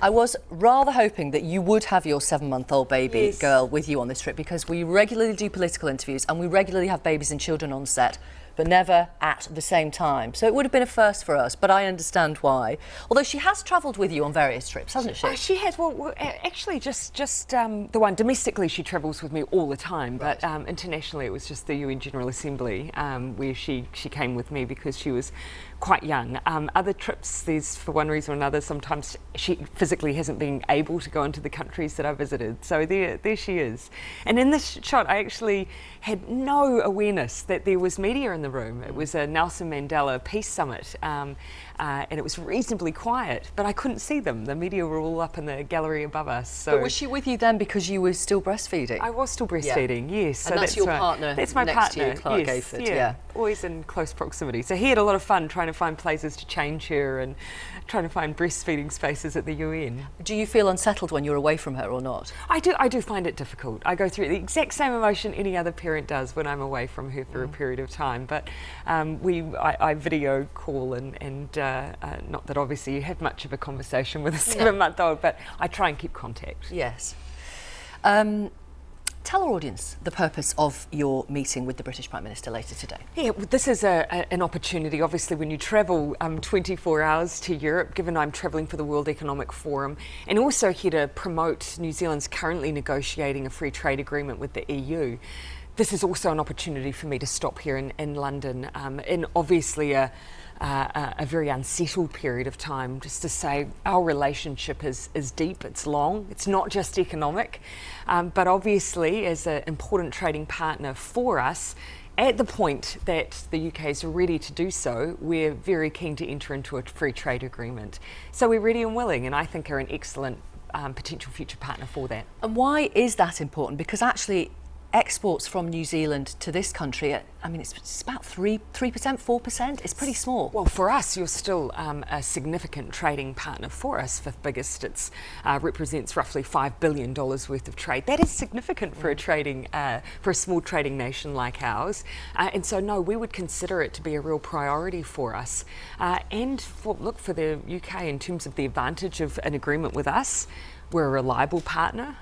I was rather hoping that you would have your 7-month-old baby girl with you on this trip, because we regularly do political interviews and we regularly have babies and children on set, but never at the same time. So it would have been a first for us, but I understand why. Although she has travelled with you on various trips, hasn't she? She has. Well, actually, just the one. Domestically, she travels with me all the time, but internationally, it was just the UN General Assembly where she came with me because she was quite young. Other trips, there's for one reason or another, sometimes she physically hasn't been able to go into the countries that I visited. So there she is. And in this shot, I actually had no awareness that there was media in the room. It was a Nelson Mandela Peace Summit, and it was reasonably quiet, but I couldn't see them. The media were all up in the gallery above us. So but was she with you then because you were still breastfeeding? I was still breastfeeding, yes. And so that's your partner. That's my next partner, to you, Clark yes, Gayford. yeah. Always in close proximity. So he had a lot of fun trying to find places to change her and trying to find breastfeeding spaces at the UN. Do you feel unsettled when you're away from her or not? I do find it difficult. I go through the exact same emotion any other parent does when I'm away from her for a period of time. But I video call and not that obviously you have much of a conversation with a 7-month-old, but I try and keep contact. Yes. Tell our audience the purpose of your meeting with the British Prime Minister later today. Yeah, well, this is an opportunity, obviously, when you travel 24 hours to Europe, given I'm travelling for the World Economic Forum, and also here to promote New Zealand's currently negotiating a free trade agreement with the EU. This is also an opportunity for me to stop here in London, in obviously a very unsettled period of time, just to say our relationship is deep, it's long, it's not just economic, but obviously as an important trading partner for us, at the point that the UK is ready to do so, we're very keen to enter into a free trade agreement. So we're ready and willing, and I think are an excellent potential future partner for that. And why is that important? Because actually exports from New Zealand to this country, I mean, it's about 3%, 4%. It's pretty small. Well, for us, you're still a significant trading partner for us. Fifth biggest. It represents roughly $5 billion worth of trade. That is significant for for a small trading nation like ours. And so, no, we would consider it to be a real priority for us. And for the UK in terms of the advantage of an agreement with us. We're a reliable partner.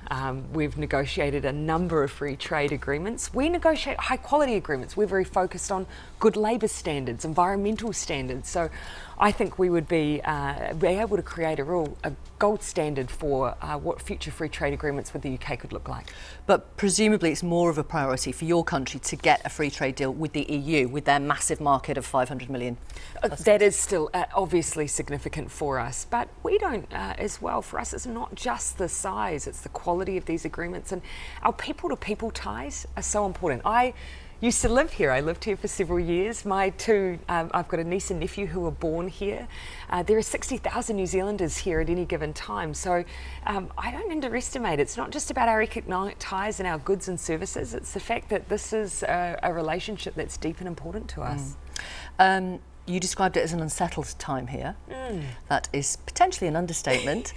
We've negotiated a number of free trade agreements. We negotiate high quality agreements. We're very focused on good labour standards, environmental standards. So I think we would be able to create a gold standard for what future free trade agreements with the UK could look like. But presumably it's more of a priority for your country to get a free trade deal with the EU, with their massive market of 500 million. That is still obviously significant for us, but we don't as well. For us, it's not just the size, it's the quality of these agreements, and our people-to-people ties are so important. I used to live here. I lived here for several years. My two, I've got a niece and nephew who were born here. There are 60,000 New Zealanders here at any given time. So I don't underestimate. It's not just about our economic ties and our goods and services. It's the fact that this is a relationship that's deep and important to us. You described it as an unsettled time here. That is potentially an understatement.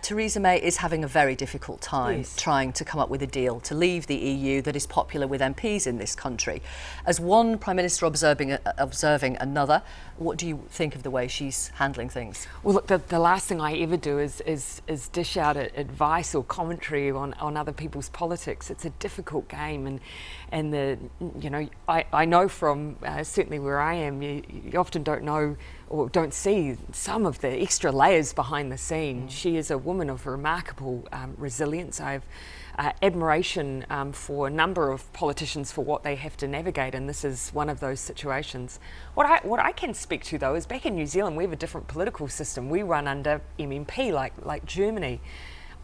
Theresa May is having a very difficult time trying to come up with a deal to leave the EU that is popular with MPs in this country. As one Prime Minister observing another, what do you think of the way she's handling things? Well, look, the last thing I ever do is dish out advice or commentary on other people's politics. It's a difficult game, and I know from certainly where I am, you often don't know or don't see some of the extra layers behind the scenes. She is a woman of remarkable resilience. I have admiration for a number of politicians for what they have to navigate, and this is one of those situations. What I can speak to, though, is back in New Zealand we have a different political system. We run under MMP like Germany.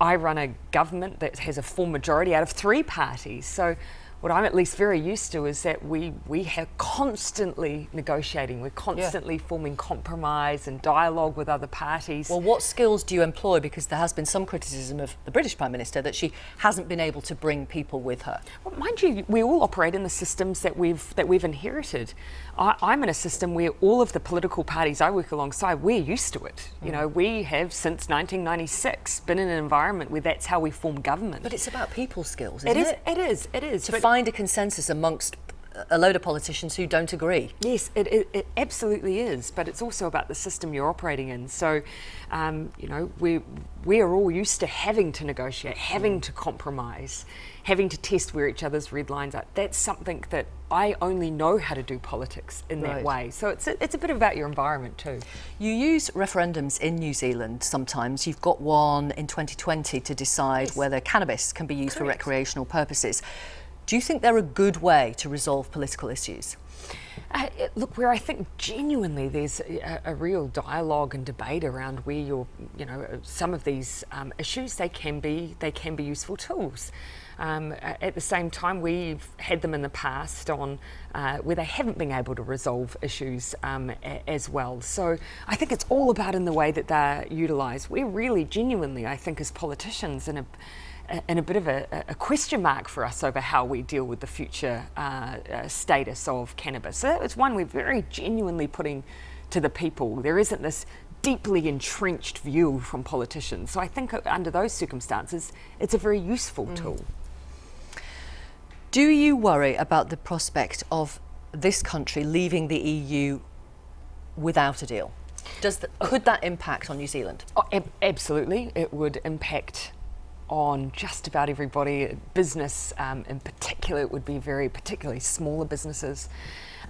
I run a government that has a full majority out of 3 parties. So what I'm at least very used to is that we are constantly negotiating, we're constantly forming compromise and dialogue with other parties. Well, what skills do you employ? Because there has been some criticism of the British Prime Minister that she hasn't been able to bring people with her. Well, mind you, we all operate in the systems that we've inherited. I'm in a system where all of the political parties I work alongside, we're used to it. You know, we have since 1996 been in an environment where that's how we form government. But it's about people skills, isn't it? It is. To find a consensus amongst a load of politicians who don't agree. Yes, it absolutely is, but it's also about the system you're operating in. So, you know, we are all used to having to negotiate, having to compromise, having to test where each other's red lines are. That's something that I only know how to do politics in that way. So it's a bit about your environment too. You use referendums in New Zealand sometimes. You've got one in 2020 to decide whether cannabis can be used for recreational purposes. Do you think they're a good way to resolve political issues? Look, where I think genuinely there's a real dialogue and debate around where you know, some of these issues, they can be useful tools. At the same time, we've had them in the past on where they haven't been able to resolve issues as well. So I think it's all about in the way that they're utilised. We're really genuinely, I think, as politicians in a bit of a question mark for us over how we deal with the future status of cannabis. So it's one we're very genuinely putting to the people. There isn't this deeply entrenched view from politicians. So I think under those circumstances, it's a very useful tool. Do you worry about the prospect of this country leaving the EU without a deal? Could that impact on New Zealand? Oh, absolutely. It would impact on just about everybody. Business in particular, it would be particularly smaller businesses.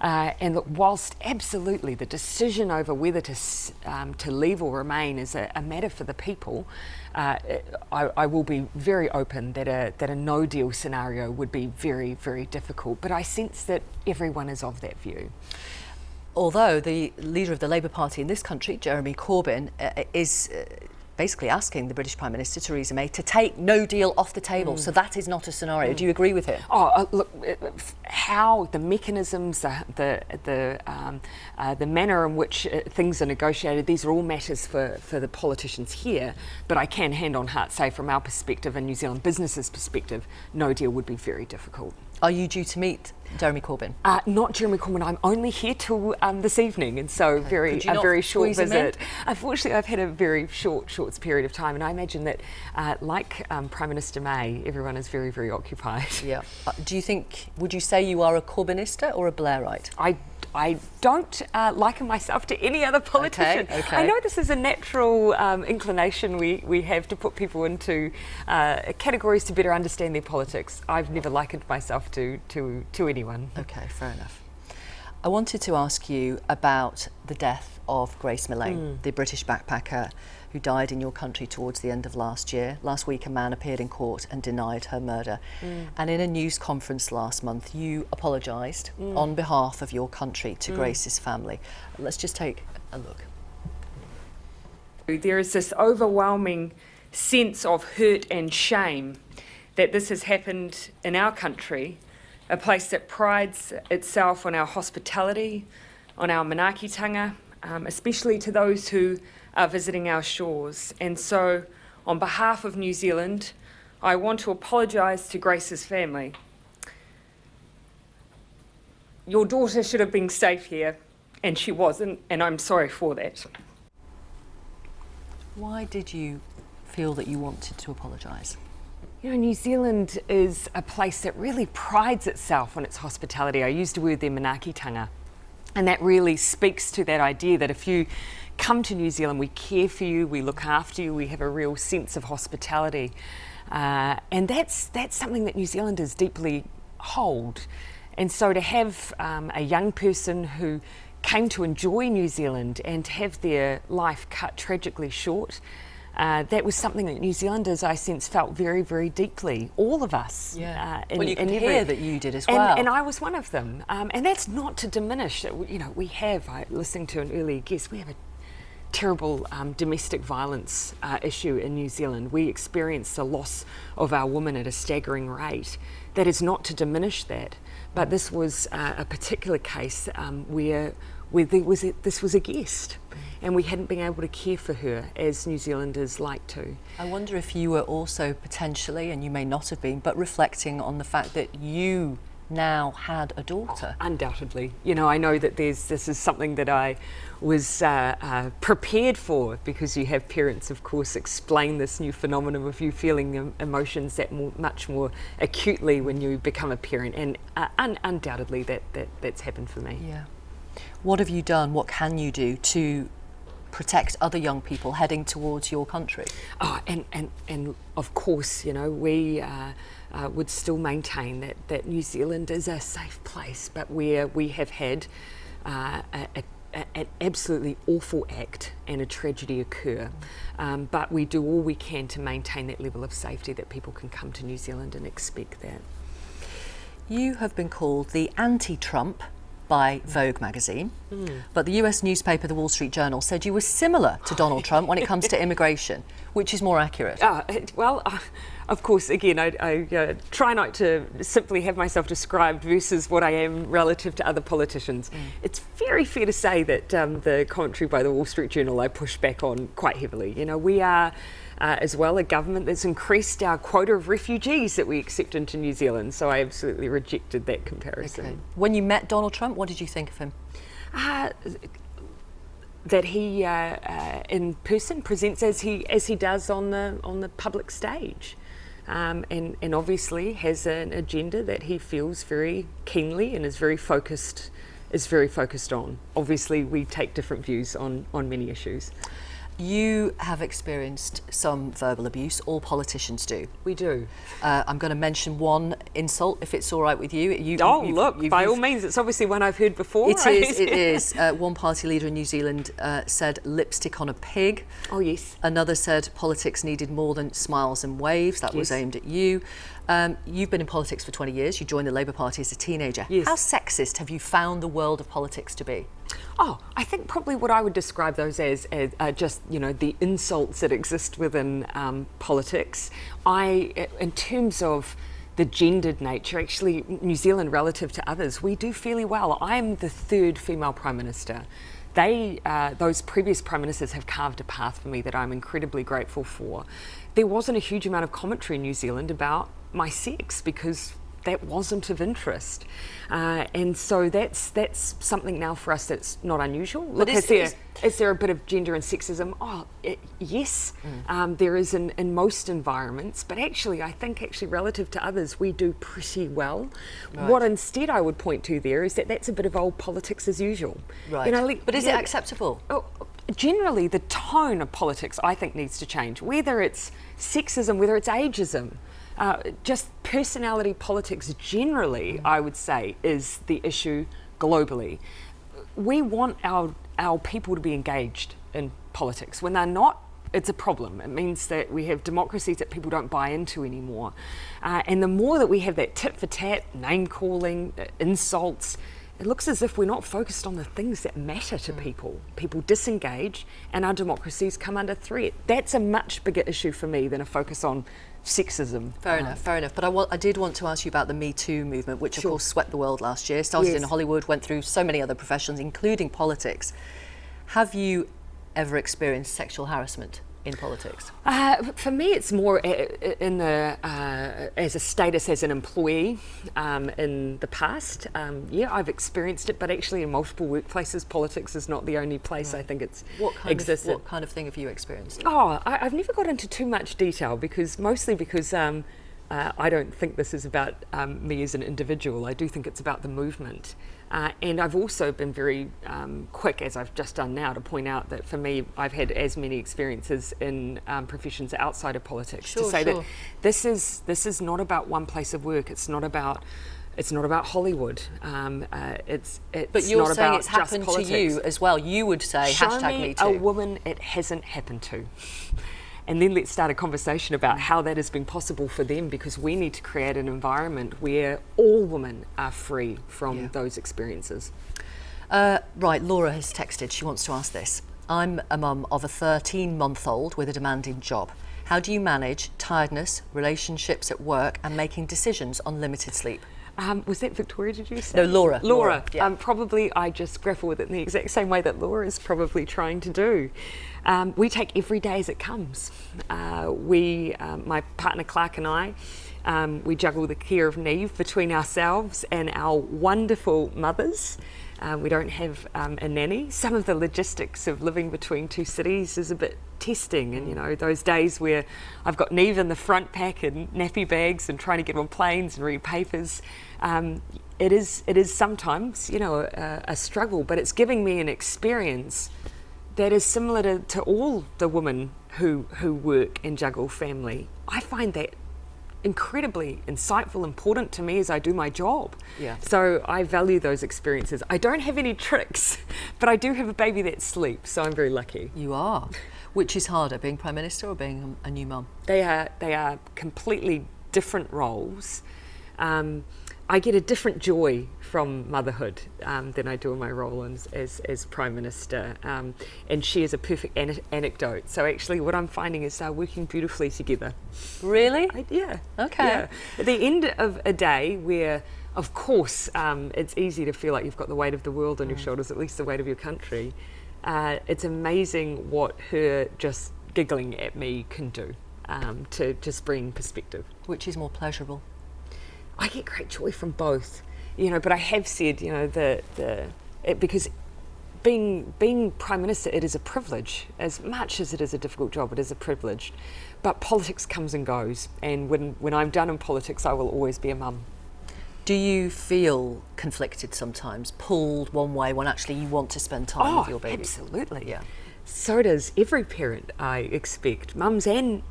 And look, whilst absolutely the decision over whether to leave or remain is a matter for the people, I will be very open that a no-deal scenario would be very, very difficult. But I sense that everyone is of that view. Although the leader of the Labour Party in this country, Jeremy Corbyn, is basically asking the British Prime Minister, Theresa May, to take no deal off the table. So that is not a scenario. Do you agree with him? Look, how the mechanisms, the manner in which things are negotiated, these are all matters for the politicians here. But I can hand on heart say from our perspective and New Zealand businesses' perspective, no deal would be very difficult. Are you due to meet Jeremy Corbyn? Not Jeremy Corbyn. I'm only here till this evening, and so a very short visit. Unfortunately, I've had a very short period of time, and I imagine that, like Prime Minister May, everyone is very, very occupied. Yeah. Would you say you are a Corbynista or a Blairite? I don't liken myself to any other politician. Okay. I know this is a natural inclination we have to put people into categories to better understand their politics. I've never likened myself to anyone. Okay, fair enough. I wanted to ask you about the death of Grace Millane, the British backpacker who died in your country towards the end of last year. Last week, a man appeared in court and denied her murder. And in a news conference last month, you apologised on behalf of your country to Grace's family. Let's just take a look. There is this overwhelming sense of hurt and shame that this has happened in our country, a place that prides itself on our hospitality, on our manaakitanga, especially to those who are visiting our shores. And so, on behalf of New Zealand, I want to apologise to Grace's family. Your daughter should have been safe here, and she wasn't, and I'm sorry for that. Why did you feel that you wanted to apologise? You know, New Zealand is a place that really prides itself on its hospitality. I used the word there, manaakitanga, and that really speaks to that idea that if you come to New Zealand, we care for you, we look after you, we have a real sense of hospitality. And that's something that New Zealanders deeply hold. And so to have a young person who came to enjoy New Zealand and to have their life cut tragically short, that was something that New Zealanders, I sense, felt very, very deeply. All of us. Yeah. Well, you can hear that you did as well. And I was one of them. And that's not to diminish. You know, we have, listening to an earlier guest, we have a terrible domestic violence issue in New Zealand. We experience the loss of our women at a staggering rate. That is not to diminish that, but this was a particular case where this was a guest, and we hadn't been able to care for her as New Zealanders like to. I wonder if you were also potentially, and you may not have been, but reflecting on the fact that you now had a daughter? Undoubtedly. You know, I know that this is something that I was prepared for, because you have parents, of course, explain this new phenomenon of you feeling emotions that much more acutely when you become a parent, and undoubtedly that's happened for me. Yeah. What have you done? What can you do to protect other young people heading towards your country? Oh, and of course, you know, we would still maintain that New Zealand is a safe place, but where we have had an absolutely awful act and a tragedy occur. But we do all we can to maintain that level of safety, that people can come to New Zealand and expect that. You have been called the anti-Trump by Vogue magazine, but the US newspaper The Wall Street Journal said you were similar to Donald Trump when it comes to immigration. Which is more accurate? Of course, again, I try not to simply have myself described versus what I am relative to other politicians. It's very fair to say that the commentary by the Wall Street Journal I push back on quite heavily. You know, we are as well a government that's increased our quota of refugees that we accept into New Zealand, so I absolutely rejected that comparison. Okay. When you met Donald Trump, what did you think of him? That he in person presents as he does on the public stage, and obviously has an agenda that he feels very keenly and is very focused on. Obviously, we take different views on many issues. You have experienced some verbal abuse. All politicians do. We do. I'm going to mention one insult, if it's all right with you. By all means, it's obviously one I've heard before. It is. One party leader in New Zealand said lipstick on a pig. Oh, yes. Another said politics needed more than smiles and waves. That was aimed at you. You've been in politics for 20 years. You joined the Labour Party as a teenager. Yes. How sexist have you found the world of politics to be? Oh, I think probably what I would describe those as just, you know, the insults that exist within politics. In terms of the gendered nature, actually, New Zealand relative to others, we do fairly well. I'm the third female Prime Minister. Those previous Prime Ministers have carved a path for me that I'm incredibly grateful for. There wasn't a huge amount of commentary in New Zealand about my sex because that wasn't of interest, and so that's something now for us that's not unusual. Look, is there a bit of gender and sexism? Yes, there is in most environments, but actually I think relative to others we do pretty well. Right. What instead I would point to there is that's a bit of old politics as usual. Right. You know, but is it acceptable? Generally, the tone of politics I think needs to change, whether it's sexism, whether it's ageism. Just personality politics generally, I would say, is the issue globally. We want our people to be engaged in politics. When they're not, it's a problem. It means that we have democracies that people don't buy into anymore. And the more that we have that tit for tat, name calling, insults, it looks as if we're not focused on the things that matter to people. People disengage and our democracies come under threat. That's a much bigger issue for me than a focus on sexism. Fair enough. But I did want to ask you about the Me Too movement, which of course swept the world last year, started in Hollywood, went through so many other professions, including politics. Have you ever experienced sexual harassment in politics? For me, it's more in the as a status as an employee in the past. I've experienced it, but actually in multiple workplaces, politics is not the only place I think it's existed. What kind of thing have you experienced? I've never got into too much detail because I don't think this is about me as an individual. I do think it's about the movement. And I've also been very quick, as I've just done now, to point out that for me, I've had as many experiences in professions outside of politics to say that this is not about one place of work. It's not about Hollywood. But you're saying it's happened to you as well. You would say #MeToo. Show me a woman it hasn't happened to. And then let's start a conversation about how that has been possible for them, because we need to create an environment where all women are free from those experiences. Right, Laura has texted. She wants to ask this. I'm a mum of a 13-month-old with a demanding job. How do you manage tiredness, relationships at work and making decisions on limited sleep? Was that Victoria, did you say? No, Laura. Laura. Yeah. Probably I just grapple with it in the exact same way that Laura is probably trying to do. We take every day as it comes. My partner Clark and I, we juggle the care of Neve between ourselves and our wonderful mothers. We don't have a nanny. Some of the logistics of living between two cities is a bit testing, and you know, those days where I've got Neve in the front pack and nappy bags and trying to get on planes and read papers, it is sometimes, you know, a struggle, but it's giving me an experience that is similar to all the women who work and juggle family. I find that incredibly insightful, important to me as I do my job. Yeah. So I value those experiences. I don't have any tricks, but I do have a baby that sleeps, so I'm very lucky. You are. Which is harder, being Prime Minister or being a new mum? They are completely different roles. I get a different joy from motherhood than I do in my role as Prime Minister. And she is a perfect anecdote. So actually what I'm finding is they're working beautifully together. Really? Yeah. Okay. Yeah. At the end of a day where, of course, it's easy to feel like you've got the weight of the world on your shoulders, at least the weight of your country, it's amazing what her just giggling at me can do to just bring perspective. Which is more pleasurable? I get great joy from both, you know, but I have said, you know, because being Prime Minister, it is a privilege. As much as it is a difficult job, it is a privilege. But politics comes and goes, and when I'm done in politics, I will always be a mum. Do you feel conflicted sometimes, pulled one way when actually you want to spend time with your baby? Absolutely. Yeah. So does every parent, I expect, mums and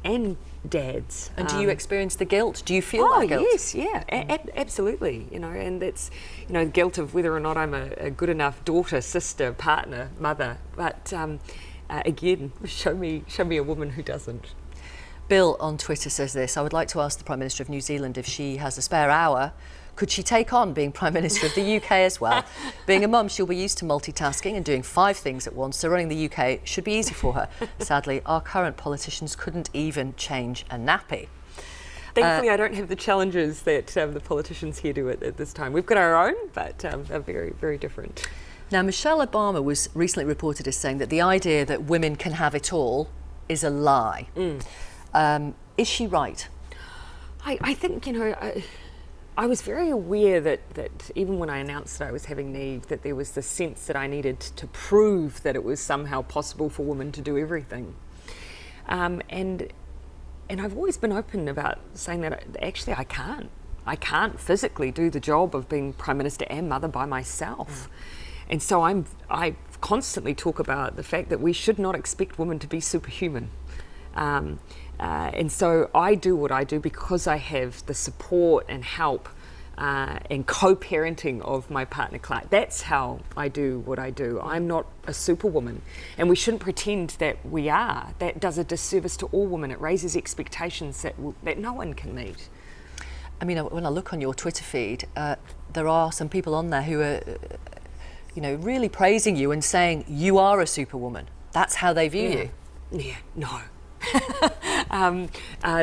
dads. And do you experience the guilt? Do you feel that guilt? Yes, yeah, absolutely. You know, and that's, you know, the guilt of whether or not I'm a good enough daughter, sister, partner, mother. But again, show me a woman who doesn't. Bill on Twitter says this: I would like to ask the Prime Minister of New Zealand if she has a spare hour. Could she take on being Prime Minister of the UK as well? Being a mum, she'll be used to multitasking and doing 5 things at once, so running the UK should be easy for her. Sadly, our current politicians couldn't even change a nappy. Thankfully, I don't have the challenges that the politicians here do at this time. We've got our own, but they're very, very different. Now, Michelle Obama was recently reported as saying that the idea that women can have it all is a lie. Is she right? I think, you know, I was very aware that even when I announced that I was having Neve, that there was the sense that I needed to prove that it was somehow possible for women to do everything. And I've always been open about saying that actually I can't physically do the job of being Prime Minister and mother by myself. And so I constantly talk about the fact that we should not expect women to be superhuman. And so I do what I do because I have the support and help and co-parenting of my partner Clark. That's how I do what I do. I'm not a superwoman, and we shouldn't pretend that we are. That does a disservice to all women. It raises expectations that no one can meet. I mean, when I look on your Twitter feed, there are some people on there who are, you know, really praising you and saying you are a superwoman. That's how they view you. Yeah, no.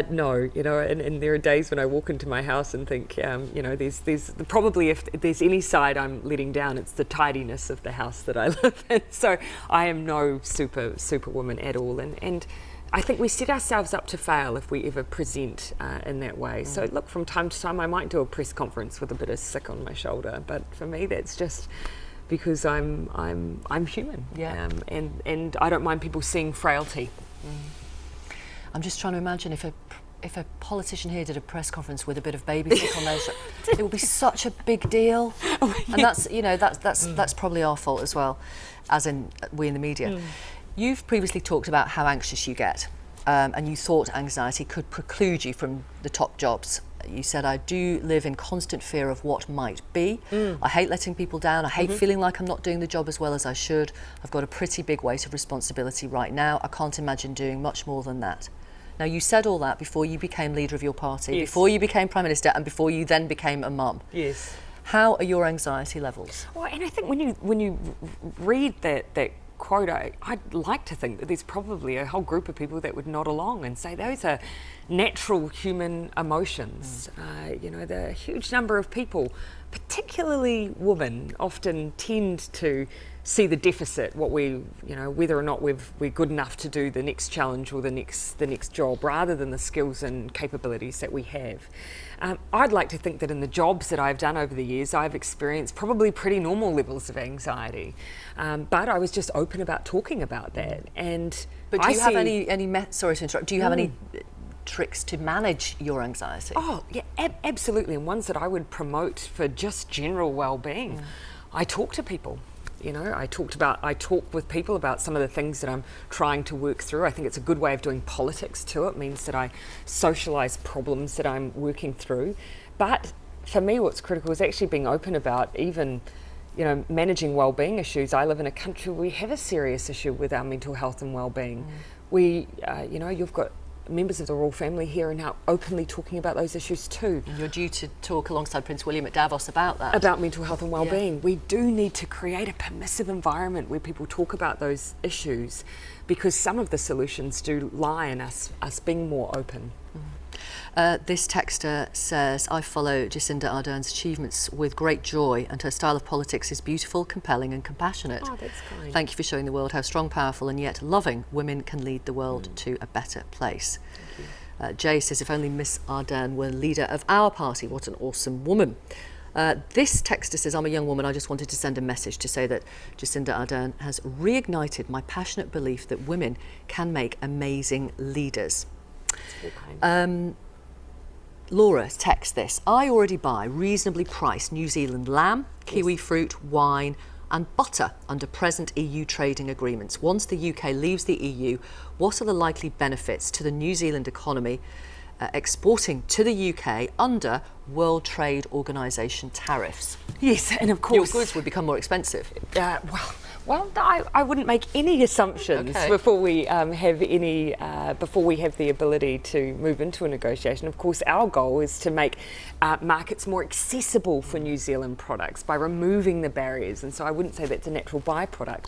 No, you know, and there are days when I walk into my house and think, you know, there's probably, if there's any side I'm letting down, it's the tidiness of the house that I live in. So I am no superwoman at all, and I think we set ourselves up to fail if we ever present in that way. So look, from time to time I might do a press conference with a bit of sick on my shoulder, but for me that's just because I'm human. Yeah. And I don't mind people seeing frailty. I'm just trying to imagine if a politician here did a press conference with a bit of baby sick on those, it would be such a big deal. And that's, you know, that's probably our fault as well, as in we in the media. You've previously talked about how anxious you get, and you thought anxiety could preclude you from the top jobs. You said, I do live in constant fear of what might be. I hate letting people down. I hate feeling like I'm not doing the job as well as I should. I've got a pretty big weight of responsibility right now. I can't imagine doing much more than that. Now, you said all that before you became leader of your party, Yes. before you became Prime Minister, and before you then became a mum. Yes. How are your anxiety levels? Well, and I think when you read that quote, I'd like to think that there's probably a whole group of people that would nod along and say those are natural human emotions. The huge number of people, particularly women, often tend to see the deficit, whether or not we're good enough to do the next challenge or the next job, rather than the skills and capabilities that we have. I'd like to think that in the jobs that I've done over the years, I've experienced probably pretty normal levels of anxiety, but I was just open about talking about that. But do you have sorry to interrupt, do you have any tricks to manage your anxiety? Oh, yeah, absolutely, and ones that I would promote for just general well-being. I talk to people. I talk with people about some of the things that I'm trying to work through. I think it's a good way of doing politics too. It means that I socialise problems that I'm working through. But for me, what's critical is actually being open about even, managing well-being issues. I live in a country where we have a serious issue with our mental health and well-being. You've got members of the royal family here are now openly talking about those issues too. And you're due to talk alongside Prince William at Davos about that. About mental health and well-being. We do need to create a permissive environment where people talk about those issues, because some of the solutions do lie in us being more open. This texter says, I follow Jacinda Ardern's achievements with great joy, and her style of politics is beautiful, compelling and compassionate. Oh, that's kind. Thank you for showing the world how strong, powerful and yet loving women can lead the world to a better place. Jay says, if only Miss Ardern were leader of our party, what an awesome woman. This texter says, I'm a young woman, I just wanted to send a message to say that Jacinda Ardern has reignited my passionate belief that women can make amazing leaders. Laura texts this, I already buy reasonably priced New Zealand lamb, kiwi fruit, wine and butter under present EU trading agreements. Once the UK leaves the EU, what are the likely benefits to the New Zealand economy exporting to the UK under World Trade Organisation tariffs? Yes, and of course... Your goods would become more expensive. Well, I wouldn't make any assumptions before we have the ability to move into a negotiation. Of course, our goal is to make markets more accessible for New Zealand products by removing the barriers, and so I wouldn't say that's a natural byproduct.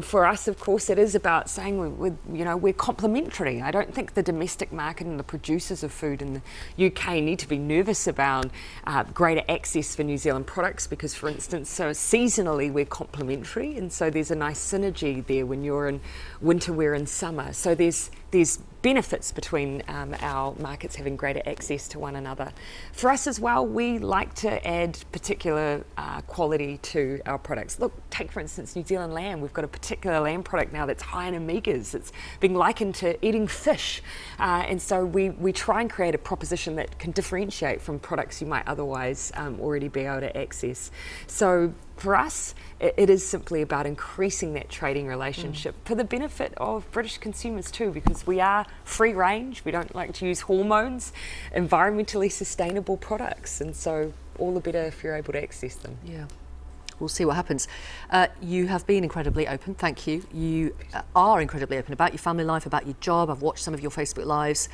For us, of course, it is about saying we're complementary. I don't think the domestic market and the producers of food in the UK need to be nervous about greater access for New Zealand products, because, for instance, so seasonally we're complementary, and so there's a nice synergy there when you're in winter, we're in summer. So there's benefits between our markets having greater access to one another. For us as well, we like to add particular quality to our products. Look, take for instance New Zealand lamb. We've got a particular lamb product now that's high in omegas. It's being likened to eating fish. And so we try and create a proposition that can differentiate from products you might otherwise already be able to access. So for us, it is simply about increasing that trading relationship for the benefit of British consumers too, because we are free range, we don't like to use hormones, environmentally sustainable products, and so all the better if you're able to access them. Yeah. We'll see what happens. You have been incredibly open, thank you. You are incredibly open about your family life, about your job. I've watched some of your Facebook Lives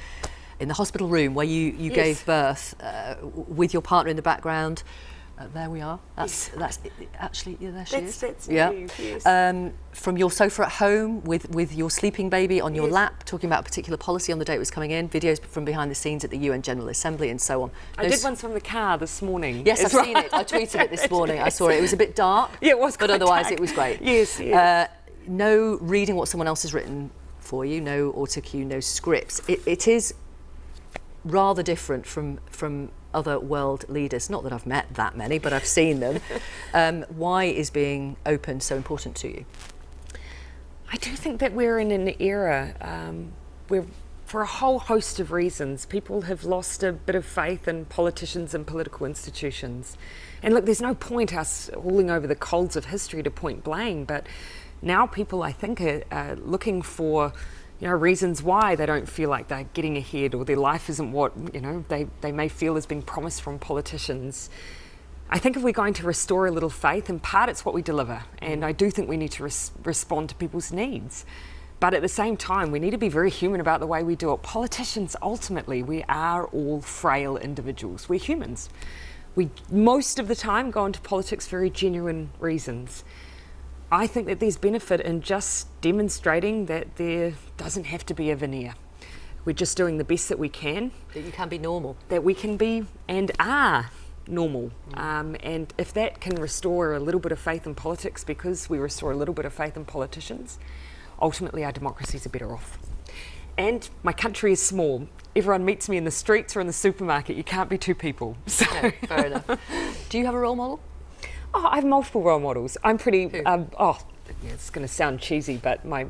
in the hospital room where you gave birth with your partner in the background. There we are. That's actually, yeah, there she is. That's yeah. me, yes. From your sofa at home with your sleeping baby on your lap, talking about a particular policy on the day it was coming in, videos from behind the scenes at the UN General Assembly and so on. I did one from the car this morning. Yes, I've seen it. I tweeted it this morning. I saw it. It was a bit dark. Yeah, it was. But otherwise, it was great. Yes. No reading what someone else has written for you. No autocue. No scripts. It is rather different from other world leaders. Not that I've met that many, but I've seen them. Why is being open so important to you? I do think that we're in an era where, for a whole host of reasons, people have lost a bit of faith in politicians and political institutions. And look, there's no point us hauling over the coals of history to point blame, but now people, I think, are looking for reasons why they don't feel like they're getting ahead, or their life isn't what they may feel is being promised from politicians. I think if we're going to restore a little faith, in part it's what we deliver, and I do think we need to respond to people's needs. But at the same time, we need to be very human about the way we do it. Politicians, ultimately, we are all frail individuals. We're humans. We most of the time go into politics for very genuine reasons. I think that there's benefit in just demonstrating that there doesn't have to be a veneer. We're just doing the best that we can. That you can be normal. That we can be and are normal. And if that can restore a little bit of faith in politics, because we restore a little bit of faith in politicians, ultimately our democracies are better off. And my country is small. Everyone meets me in the streets or in the supermarket. You can't be two people. So. No, fair enough. Do you have a role model? Oh, I have multiple role models. I'm pretty, it's going to sound cheesy, but my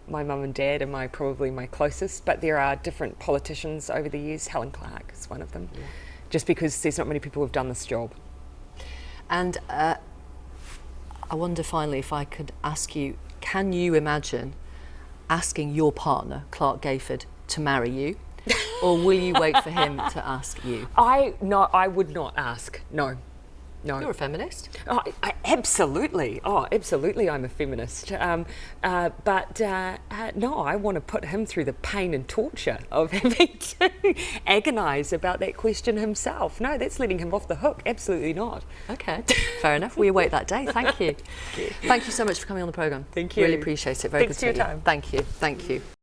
mum and dad are probably my closest, but there are different politicians over the years. Helen Clark is one of them, just because there's not many people who've done this job. And I wonder finally if I could ask you, can you imagine asking your partner, Clark Gayford, to marry you? Or will you wait for him to ask you? I would not ask, no. No. You're a feminist. Oh, absolutely. Oh, absolutely, I'm a feminist. No, I want to put him through the pain and torture of having to agonise about that question himself. No, that's letting him off the hook. Absolutely not. Okay, fair enough. We await that day. Thank you. Thank you so much for coming on the programme. Thank you. Really appreciate it. Very Thanks good for your time. Thank you. Thank you.